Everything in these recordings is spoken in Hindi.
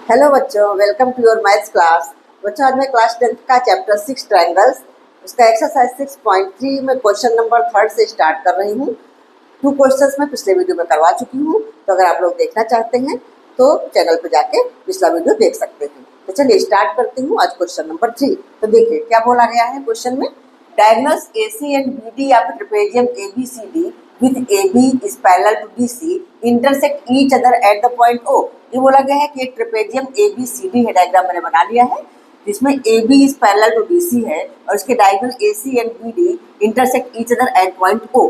हेलो बच्चों, welcome to your maths class. बच्चों, आज मैं क्लास 10th का चैप्टर 6 ट्रायंगल्स उसका एक्सरसाइज 6.3 में क्वेश्चन नंबर 3 से स्टार्ट कर रही हूँ। 2 क्वेश्चंस मैं पिछले वीडियो में करवा चुकी हूँ, तो अगर आप लोग देखना चाहते हैं तो चैनल पर जाके पिछला वीडियो देख सकते हैं। तो चलिए स्टार्ट करती हूँ आज क्वेश्चन नंबर 3। तो देखिए क्या बोला गया है क्वेश्चन में। डायगोनल्स AC एंड BD या फिर trapezium ABCD with AB is parallel to DC intersect each other at the point O। ये बोला गया है कि एक ट्रेपेजियम ABCD है, डायग्राम मैंने बना लिया है जिसमें AB is parallel to DC है और इसके diagonal AC and BD intersect each other at point O।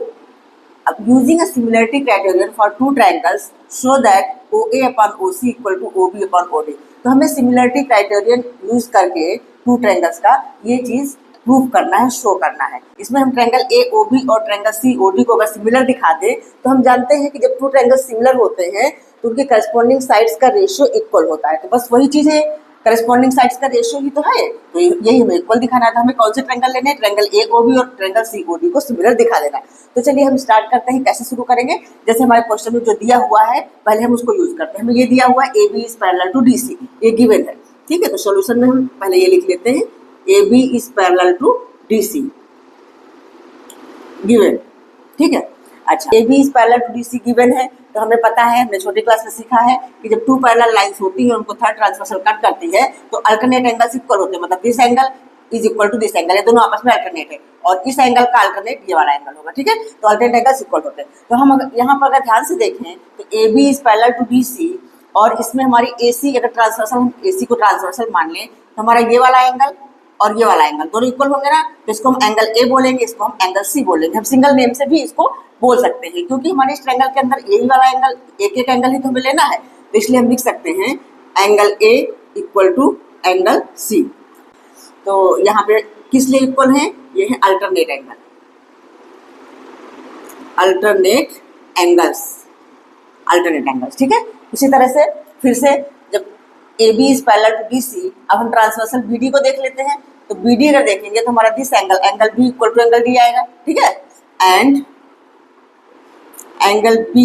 अब using a similarity criterion for two triangles show that OA upon OC equal to OB upon OD। तो हमें सिमिलरिटी क्राइटेरियन यूज करके टू ट्रायंगल्स का ये चीज प्रूव करना है, शो करना है। इसमें हम ट्रायंगल AOB और ट्रायंगल COD को अगर सिमिलर दिखा दे तो हम जानते हैं कि जब टू ट्रायंगल सिमिलर होते हैं तो उनके करस्पॉन्डिंग साइड्स का रेशियो इक्वल होता है। तो बस वही चीज है, करस्पॉन्डिंग साइड्स का रेशियो ही तो है, तो यही हमें इक्वल दिखाना है। तो हमें कौन से ट्रायंगल लेने हैं, ट्रायंगल AOB और ट्रायंगल COD को सिमिलर दिखा देना है। तो चलिए हम स्टार्ट करते हैं। कैसे शुरू करेंगे, जैसे हमारे क्वेश्चन में जो दिया हुआ है पहले हम उसको यूज करते हैं। हमें ये दिया हुआ है AB is parallel to DC, ये गिवन है, ठीक है। तो सॉल्यूशन में हम पहले ये लिख लेते हैं AB is parallel to DC given, ठीक है। अच्छा, AB is parallel to DC given है तो हमें पता है, हमने छोटी क्लास में सीखा है कि जब टू पैरेलल लाइंस होती है उनको थर्ड ट्रांसवर्सल कट करती है तो अल्टरनेट एंगल्स इक्वल होते हैं। मतलब this angle is equal to this angle, ये दोनों आपस में अल्टरनेट है और इस एंगल का अल्टरनेट ये वाला एंगल होगा, ठीक है। तो अल्टरनेट एंगल्स इक्वल होते हैं। तो हम यहाँ पर अगर ध्यान से देखें तो AB is parallel to DC और इसमें हमारी AC अगर ट्रांसवर्सल, हम AC को ट्रांसवर्सल मान लें तो हमारा ये वाला एंगल और ये वाला एंगल दोनों इक्वल होंगे ना, तो इसको हम एंगल A बोलेंगे, इसको हम एंगल C बोलेंगे। हम सिंगल नेम से भी इसको बोल सकते हैं क्योंकि हमारे इस ट्रायंगल के अंदर यही वाला एंगल, एक एक एंगल ही तो हमें लेना है, तो इसलिए हम लिख सकते हैं angle A equal to angle C। तो यहाँ पे किस लिए इक्वल है, ये है alternate angle, alternate angles, alternate angles, ठीक है। इसी तरह से फिर से जब AB is parallel to DC, अब हम ट्रांसवर्सल BD को देख लेते हैं। तो BD अगर देखेंगे तो हमारा this angle, angle B equal to angle D आएगा, ठीक है। And angle B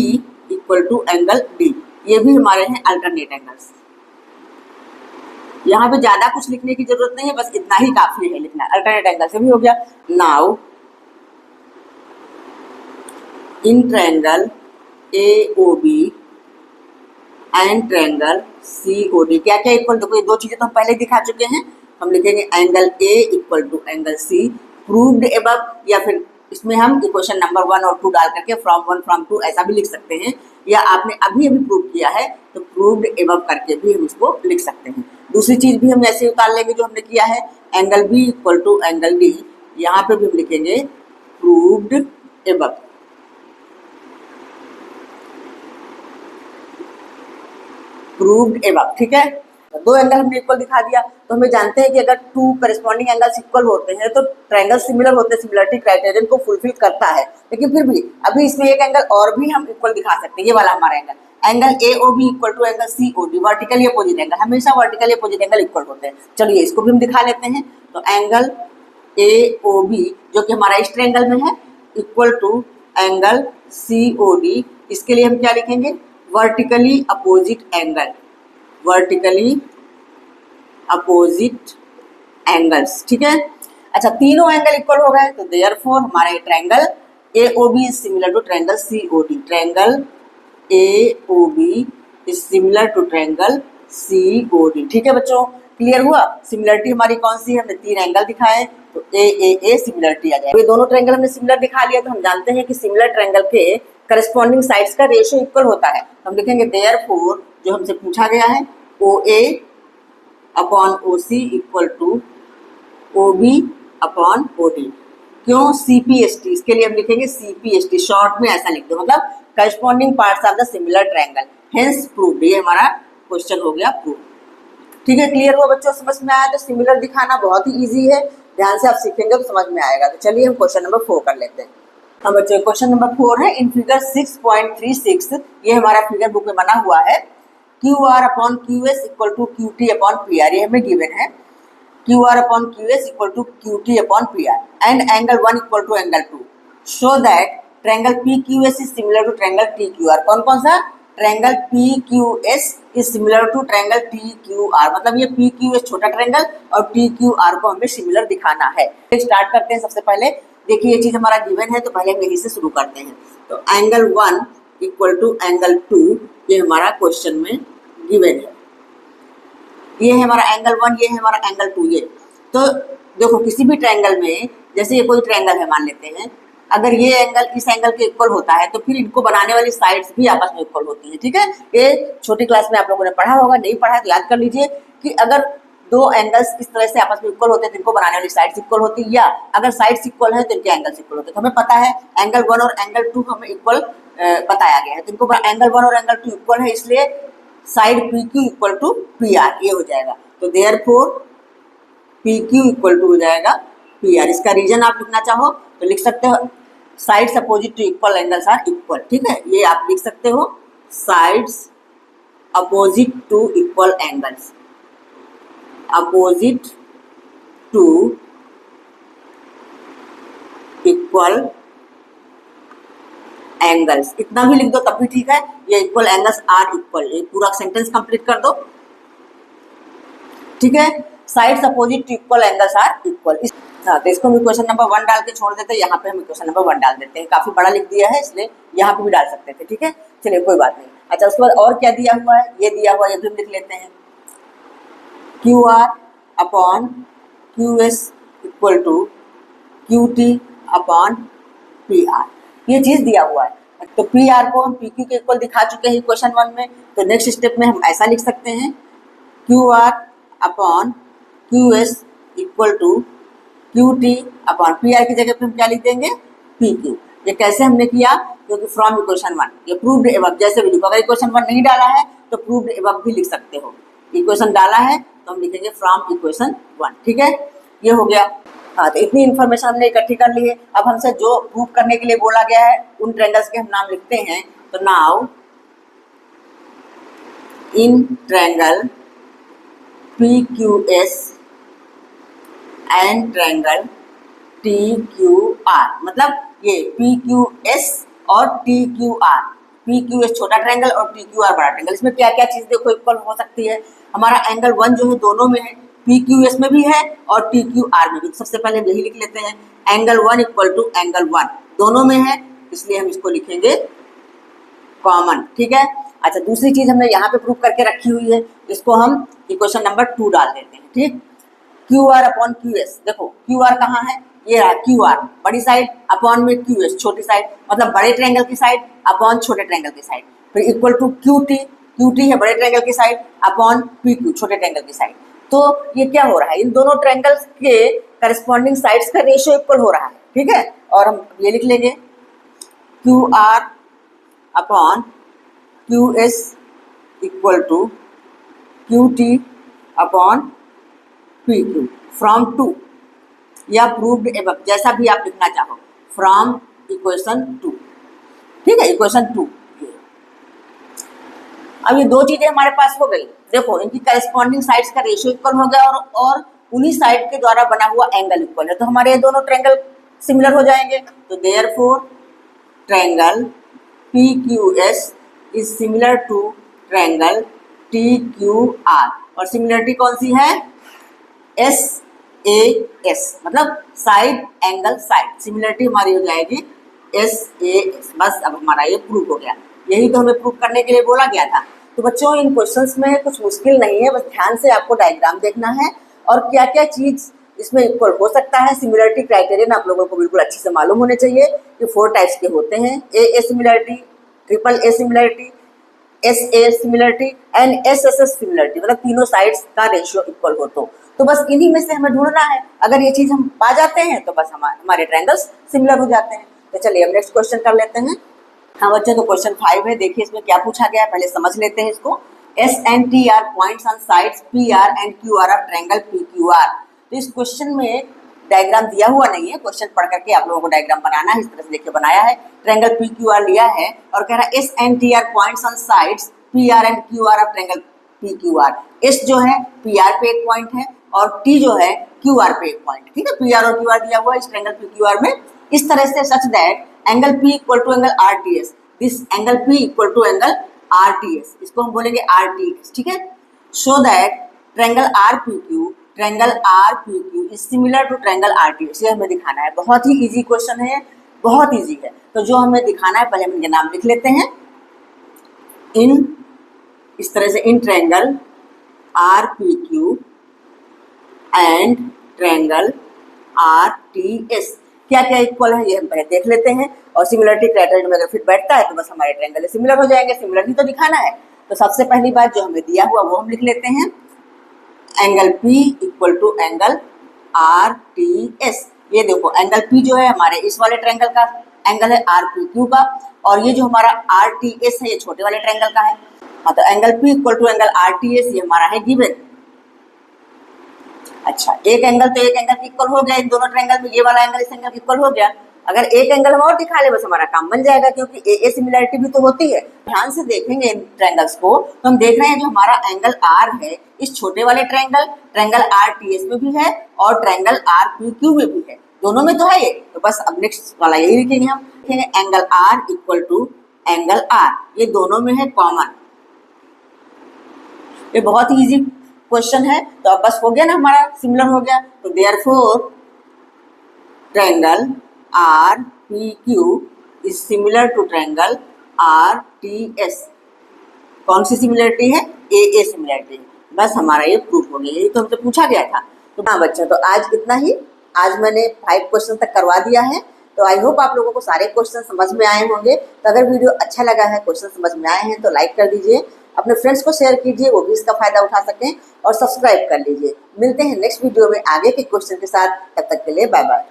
equal to angle D, ये भी हमारे हैं अल्टरनेट एंगल्स। यहाँ पे ज्यादा कुछ लिखने की जरूरत नहीं है, बस इतना ही काफी है लिखना। अल्टरनेट एंगल से भी हो गया। Now in triangle AOB and triangle COD क्या क्या इक्वल, देखो ये दो चीजें तो हम पहले दिखा चुके हैं। हम लिखेंगे angle A equal to angle C proved above, या फिर इसमें हम इक्वेशन नंबर 1 और 2 डाल करके फ्रॉम 1 फ्रॉम 2 ऐसा भी लिख सकते हैं, या आपने अभी अभी प्रूव किया है तो प्रूव्ड अबव करके भी हम इसको लिख सकते हैं। दूसरी चीज भी हम ऐसे उतार लेंगे जो हमने किया है, angle B equal to angle D, यहाँ पे भी हम लिखेंगे प्रूव्ड अबव। प्रूव्ड अबव, ठीक है। दो एंगल हमने इक्वल दिखा दिया तो हमें जानते हैं कि अगर टू करस्पॉन्डिंग एंगल्स इक्वल होते हैं तो ट्रायंगल सिमिलर होते हैं, सिमिलरिटी क्राइटेरियन को फुलफिल करता है। लेकिन फिर भी अभी इसमें एक एंगल और भी हम इक्वल दिखा सकते हैं, ये वाला हमारा angle, angle AOB equal to angle COD, vertically opposite angle, हमेशा वर्टिकली अपोजिट एंगल इक्वल होते हैं। चलिए इसको भी हम दिखा लेते हैं। तो एंगल AOB जो कि हमारा इस ट्रायंगल में है इक्वल टू एंगल COD, इसके लिए हम क्या लिखेंगे, vertically opposite angle, vertically opposite angles, ठीक है। अच्छा, तीनों एंगल इक्वल हो गए तो देयरफॉर हमारा ये triangle AOB is similar to triangle COD, triangle AOB is similar to triangle COD, ठीक है बच्चों। क्लियर हुआ। सिमिलरिटी हमारी कौन सी है, हमने तीन एंगल दिखाए तो A सिमिलरिटी आ जाएगा। ये दोनों ट्रायंगल हमने सिमिलर दिखा लिया तो हम जानते हैं कि सिमिलर ट्रायंगल के करस्पॉन्डिंग साइड्स का रेशियो इक्वल होता है। हम लिखेंगे देयरफॉर जो हमसे पूछा गया है OA upon OC equal to OB upon OD। क्यों CPST, इसके लिए हम लिखेंगे CPST, शॉर्ट में ऐसा लिख दो, मतलब corresponding parts of the similar triangle, hence proved. ये हमारा क्वेश्चन हो गया प्रूव, ठीक है। क्लियर हुआ बच्चों, समझ में आया। तो सिमिलर दिखाना बहुत ही ईजी है, ध्यान से आप सीखेंगे तो समझ में आएगा। तो चलिए हम क्वेश्चन नंबर 4 कर लेते हैं। हाँ बच्चों, क्वेश्चन नंबर 4 है इन फिगर 6.36, ये हमारा फिगर बुक में बना हुआ है। QR upon QS equal to QT upon PR, ये हमें गिवन है। QR upon QS equal to QT upon PR and angle 1 equal to angle 2 show that triangle PQS is similar to triangle TQR। कौन कौन सा, triangle P Q S is similar to triangle T Q R, मतलब ये पी क्यू एस छोटा ट्रायंगल और टी क्यू आर को हमें सिमिलर दिखाना है। स्टार्ट करते हैं। सबसे पहले देखिए ये चीज हमारा गिवन है तो पहले हम यहीं से शुरू करते हैं। तो एंगल 1 इक्वल टू एंगल 2 ये हमारा क्वेश्चन में गिवन है। ये है हमारा एंगल 1, ये है हमारा एंगल 2। ये तो देखो किसी भी ट्रायंगल में, जैसे ये कोई ट्रायंगल है मान लेते हैं, अगर ये एंगल इस एंगल के इक्वल होता है तो फिर इनको बनाने वाली साइड्स भी आपस में इक्वल होती है। ठीक है, ये छोटी क्लास में आप लोगों ने पढ़ा होगा, नहीं पढ़ा तो याद कर लीजिए कि अगर दो एंगल्स इस तरह से आपस में इक्वल होते हैं तो इनको बनाने वाली साइड्स इक्वल होती है, या अगर साइड्स इक्वल है तो इनके एंगल्स इक्वल होते हैं। तो हमें पता है एंगल 1 और एंगल 2 हमें इक्वल बताया गया है, तो इनको एंगल 1 और एंगल 2 इक्वल है, इसलिए side P Q equal to P R ये हो जाएगा। तो therefore P Q equal to हो जाएगा पी आर। इसका रीजन आप लिखना चाहो तो लिख सकते हो, sides opposite to equal angles are equal. ठीक है, ये आप लिख सकते हो, sides opposite to equal angles, opposite to equal angles, इतना भी लिख दो तब भी ठीक है। ये इक्वल एंगल्स आर इक्वल, ये पूरा सेंटेंस कंप्लीट कर दो। ठीक है, sides opposite to equal angles are equal. हाँ, तो इसको हम इक्वेशन नंबर 1 डाल के छोड़ देते हैं, यहाँ पे हम इक्वेशन नंबर 1 डाल देते हैं। काफी बड़ा लिख दिया है इसलिए यहाँ पे भी डाल सकते थे। ठीक है, चलिए कोई बात नहीं। अच्छा, उसके बाद और क्या दिया हुआ है, ये दिया हुआ है, ये भी हम लिख लेते हैं, Q R upon Q S equal to Q T upon P R, ये चीज दिया हुआ है। तो पी आर को हम पी क्यू के इक्वल दिखा चुके हैं क्वेश्चन 1 में, तो नेक्स्ट स्टेप में हम ऐसा लिख सकते हैं, Q R upon Q S equal to Q T upon P R की जगह पे हम क्या लिख देंगे, पी क्यू। ये कैसे हमने किया, क्योंकि फ्रॉम इक्वेशन 1, ये प्रूव्ड एबव जैसे भी लिखो, अगर इक्वेशन 1 नहीं डाला है तो प्रूव्ड एबव भी लिख सकते हो। इक्वेशन डाला है तो हम लिखेंगे फ्रॉम इक्वेशन 1। ठीक है, ये हो गया। हाँ, तो इतनी इन्फॉर्मेशन हमने इकट्ठी कर ली है। अब हमसे जो प्रूव करने के लिए बोला गया है उन ट्रायंगल्स के हम नाम लिखते हैं। तो now in triangle P Q S and triangle T Q R, मतलब ये पी क्यू एस और T Q are, P Q S छोटा ट्रायंगल और टी क्यू आर बड़ा ट्रायंगल, इसमें क्या क्या चीज देखो इक्वल हो सकती है। हमारा एंगल 1 जो है दोनों में है, पी क्यू एस में भी है और टी क्यू आर में भी। सबसे पहले हम यही लिख लेते हैं, एंगल 1 इक्वल टू एंगल 1 दोनों में है, इसलिए हम इसको लिखेंगे कॉमन। ठीक है, अच्छा दूसरी चीज हमने यहाँ पे प्रूव करके रखी हुई है, इसको हम इक्वेशन नंबर 2 डाल देते हैं। ठीक, Q R upon Q S, देखो क्यू आर कहाँ है, ये रहा क्यू आर बड़ी साइड, अपॉन में क्यू एस छोटी साइड, मतलब बड़े ट्रायंगल की साइड अपॉन छोटे ट्रायंगल की साइड, फिर इक्वल टू क्यू टी है बड़े ट्रायंगल की साइड अपॉन पी क्यू छोटे ट्रायंगल की साइड। तो ये क्या हो रहा है, इन दोनों ट्रायंगल्स के करस्पॉन्डिंग साइड्स का रेशियो इक्वल हो रहा है। ठीक है, और हम ये लिख लेंगे, Q R upon Q S equal to Q T upon P Q from 2 या प्रूव्ड एबव, जैसा भी आप लिखना चाहो, फ्रॉम इक्वेशन 2। ठीक है, इक्वेशन 2। अब ये दो चीजें हमारे पास हो गई, देखो इनकी करस्पॉन्डिंग साइड्स का रेशियो इक्वल हो गया और उन्हीं साइड के द्वारा बना हुआ एंगल इक्वल है, तो हमारे ये दोनों ट्रायंगल सिमिलर हो जाएंगे। तो therefore triangle P Q S is similar to triangle T Q R, और सिमिलरिटी कौन सी है, एस ए एस, मतलब साइड एंगल साइड, सिमिलरिटी हमारी हो जाएगी एस ए एस। बस अब हमारा ये प्रूव हो गया, यही तो हमें प्रूव करने के लिए बोला गया था। तो बच्चों इन क्वेश्चंस में कुछ मुश्किल नहीं है, बस ध्यान से आपको डायग्राम देखना है और क्या क्या चीज इसमें इक्वल हो सकता है। सिमिलरिटी क्राइटेरियन आप लोगों को बिल्कुल अच्छे से मालूम होने चाहिए कि 4 टाइप्स के होते हैं, ए similarity, triple A similarity, S A similarity and S S S similarity, मतलब तीनों साइड्स का रेशियो इक्वल हो। तो बस इन्हीं में से हमें ढूंढना है, अगर ये चीज हम पा जाते हैं तो बस हमारे ट्रायंगल्स सिमिलर हो जाते हैं। तो चलिए हम नेक्स्ट क्वेश्चन कर लेते हैं। हाँ बच्चे, तो क्वेश्चन 5 है, देखिए इसमें क्या पूछा गया है, पहले समझ लेते हैं इसको। S and T R points on sides P R and Q R of triangle P Q R. तो इस क्वेश्चन में डायग्राम दिया हुआ नहीं है, क्वेश्चन पढ़ करके आप लोगों को डायग्राम बनाना है। इस तरह से देखिए बनाया है, ट्रायंगल पी क्यू आर लिया है और कह रहा है S and T R points on sides P R and Q R of triangle P Q R. S जो है पी आर पे एक पॉइंट है और टी जो है क्यू आर पे एक पॉइंट। ठीक है, पी आर और क्यू आर दिया हुआ है इस ट्रायंगल पी क्यू आर में, इस तरह से such that angle P equal to angle R T S, this angle P equal to angle RTS, इसको हम बोलेंगे RTS, ठीक है। So that triangle RPQ is similar to triangle RTS, ये हमें दिखाना है। बहुत ही इजी क्वेश्चन है, बहुत इजी है। तो जो हमें दिखाना है, पहले हम इनके नाम लिख लेते हैं। इस तरह से in triangle RPQ and triangle RTS क्या क्या इक्वल है, ये हम पहले देख लेते हैं। और सिमिलरिटी क्राइटेरिया में अगर फिट बैठता है तो बस हमारे ट्रायंगल सिमिलर हो जाएंगे। सिमिलर ही तो दिखाना है। तो सबसे पहली बात जो हमें दिया हुआ वो हम लिख लेते हैं, angle P equal to angle RTS। ये देखो एंगल P जो है हमारे इस वाले ट्रायंगल का एंगल है RPQ का, और ये जो हमारा RTS है ये छोटे वाले ट्रायंगल का है। हाँ, तो angle P equal to angle RTS ये हमारा है गिवन। अच्छा, एक एंगल तो एक एंगल इक्वल हो गया इन दोनों ट्रायंगल में, ये वाला एंगल इस एंगल इक्वल हो गया। अगर एक एंगल हम और दिखा ले बस हमारा काम बन जाएगा, क्योंकि ए सिमिलरिटी भी तो होती है। ध्यान से देखेंगे इन ट्रायंगल्स को तो हम देख रहे हैं जो हमारा एंगल R है इस छोटे वाले ट्रायंगल RTS में भी है और ट्रायंगल RPQ में भी है, दोनों में तो है ये। तो बस अब नेक्स्ट वाला यही लिखेंगे हम, लिखेंगे angle R equal to angle R, ये दोनों में है कॉमन। ये बहुत ही इजी क्वेश्चन है। तो अब बस हो गया ना, हमारा सिमिलर हो गया। तो therefore triangle RPQ is similar to triangle RTS। कौन सी सिमिलरिटी है? AA similarity. बस हमारा ये प्रूफ हो गया, यही तो हमसे पूछा गया था। तो हाँ बच्चा, तो आज इतना ही। आज मैंने 5 क्वेश्चन तक करवा दिया है। तो आई होप आप लोगों को सारे क्वेश्चन समझ में आए होंगे। तो अगर वीडियो अच्छा लगा है, क्वेश्चन समझ में आए हैं तो लाइक कर दीजिए, अपने फ्रेंड्स को शेयर कीजिए, वो भी इसका फायदा उठा सकें, और सब्सक्राइब कर लीजिए। मिलते हैं नेक्स्ट वीडियो में आगे के क्वेश्चन के साथ। तब तक के लिए बाय बाय।